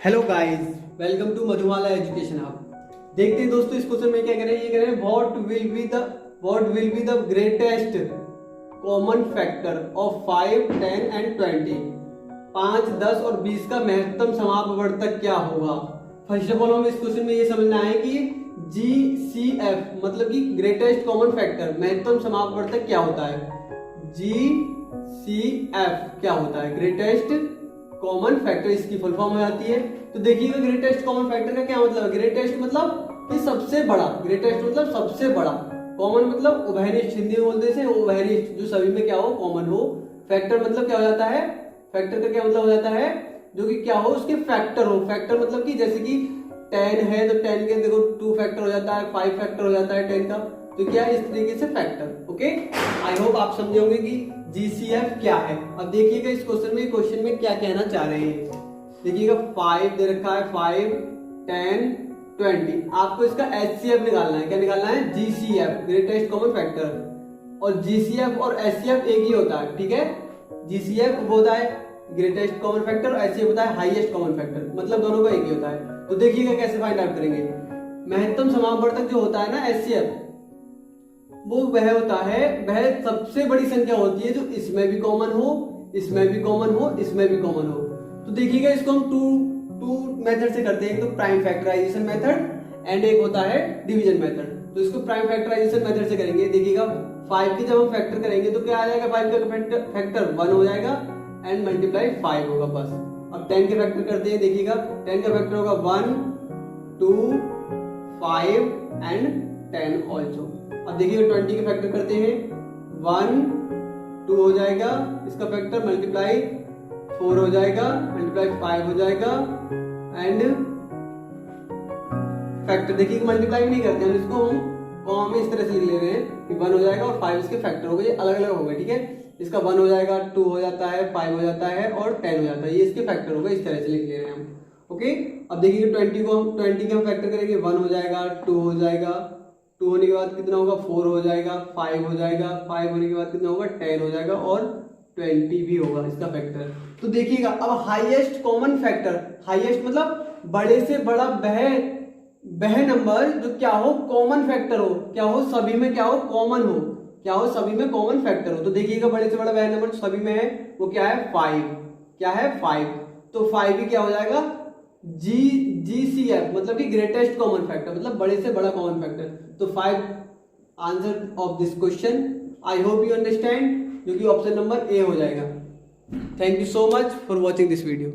Hello guys, welcome to Madhumala education hub. देखते हैं दोस्तों इस क्वेश्चन में क्या कह रहे हैं। ये कह रहे हैं what will be the greatest common factor of 5, 10 and 20। 5, 10 और 20 का महत्तम समापवर्तक क्या होगा। फर्स्ट ऑफ ऑल हमें इस क्वेश्चन में ये समझना है कि GCF मतलब कि ग्रेटेस्ट कॉमन फैक्टर महत्तम समापवर्तक क्या होता है। GCF क्या होता है, ग्रेटेस्ट कॉमन फैक्टर, इसकी फुल फॉर्म हो जाती है। तो देखिएगा ग्रेटेस्ट कॉमन फैक्टर का क्या मतलब है। ग्रेटेस्ट मतलब कि सबसे बड़ा, ग्रेटेस्ट मतलब सबसे बड़ा, कॉमन मतलब उभयनिष्ठ, हिंदी में बोलते हैं उभयनिष्ठ, जो सभी में क्या हो, कॉमन हो। फैक्टर मतलब क्या हो जाता है, फैक्टर का क्या मतलब हो जाता है, जो कि क्या हो, उसके फैक्टर हो। फैक्टर मतलब कि जैसे कि 10 है तो 10 के देखो 2 फैक्टर हो जाता है, 5 फैक्टर हो जाता है 10 का। तो क्या इस तरीके से फैक्टर। ओके, आई होप आप समझे होंगे कि GCF क्या है। अब देखिएगा इस क्वेश्चन में क्या कहना चाह रहे हैं। देखिएगा 5 दे रखा है, 5, 10, 20। आपको इसका HCF निकालना है। क्या निकालना है, GCF, ग्रेटेस्ट कॉमन फैक्टर। और GCF और HCF एक ही होता है, ठीक है। GCF वो होता है ग्रेटेस्ट कॉमन फैक्टर और HCF होता है हाईएस्ट कॉमन फैक्टर, मतलब दोनों का एक ही होता है। तो देखिएगा कैसे फाइंड आउट करेंगे। महत्तम समापवर्तक जो होता है ना HCF, वो वह होता है, वह सबसे बड़ी संख्या होती है जो इसमें भी कॉमन हो, इसमें भी कॉमन हो, इसमें भी कॉमन हो। तो देखिएगा इसको हम टू मेथड से करते हैं। एक तो प्राइम फैक्टराइजेशन मेथड एंड एक होता है डिवीजन मेथड। तो इसको प्राइम फैक्टराइजेशन मेथड से करेंगे। देखिएगा 5 की जब हम फैक्टर करेंगे तो क्या आ जाएगा, 5 का फैक्टर 1 हो जाएगा एंड मल्टीप्लाई 5 होगा बस। अब 10 के फैक्टर करते हैं। देखिएगा 10 का फैक्टर होगा 1, 2, 5 एंड 10 ऑल्सो। अब देखिए 20 के फैक्टर करते हैं। 1, 2 हो जाएगा, इसका फैक्टर मल्टीप्लाई 4 हो जाएगा, मल्टीप्लाई 5 हो जाएगा एंड फैक्टर देखिए मल्टीप्लाई भी नहीं करते हम इसको, हम कॉमा में इस तरह से लिख ले रहे हैं कि 1 हो जाएगा और 5 इसके फैक्टर हो गए, ये अलग अलग हो गए, ठीक है। इसका 1 हो जाएगा, 2 हो जाता है, 5 हो जाता है और 10 हो जाता है, ये इसके फैक्टर हो गए। इस तरह से लिख ले रहे हैं हम। ओके, अब देखिए 20 के हम फैक्टर करेंगे। 1 हो जाएगा, 2 हो जाएगा, 2 होने के बाद कितना होगा, 4 हो जाएगा, 5 हो जाएगा, 5 होने के बाद कितना होगा, 10 हो जाएगा और 20 भी होगा इसका फैक्टर। तो देखिएगा अब हाईएस्ट कॉमन फैक्टर, हाईएस्ट मतलब बड़े से बड़ा वह नंबर जो क्या हो, कॉमन फैक्टर हो, क्या हो, सभी में क्या हो, कॉमन हो, क्या हो, सभी में कॉमन फैक्टर हो। तो देखिएगा बड़े से बड़ा वह नंबर जो सभी में है वो क्या है, 5। क्या है, 5। तो 5 भी क्या हो जाएगा, GCF मतलब कि ग्रेटेस्ट कॉमन फैक्टर, मतलब बड़े से बड़ा कॉमन फैक्टर। तो 5 answer of this question. I hope you understand, जो कि ऑप्शन नंबर ए हो जाएगा। Thank you so much for watching this video.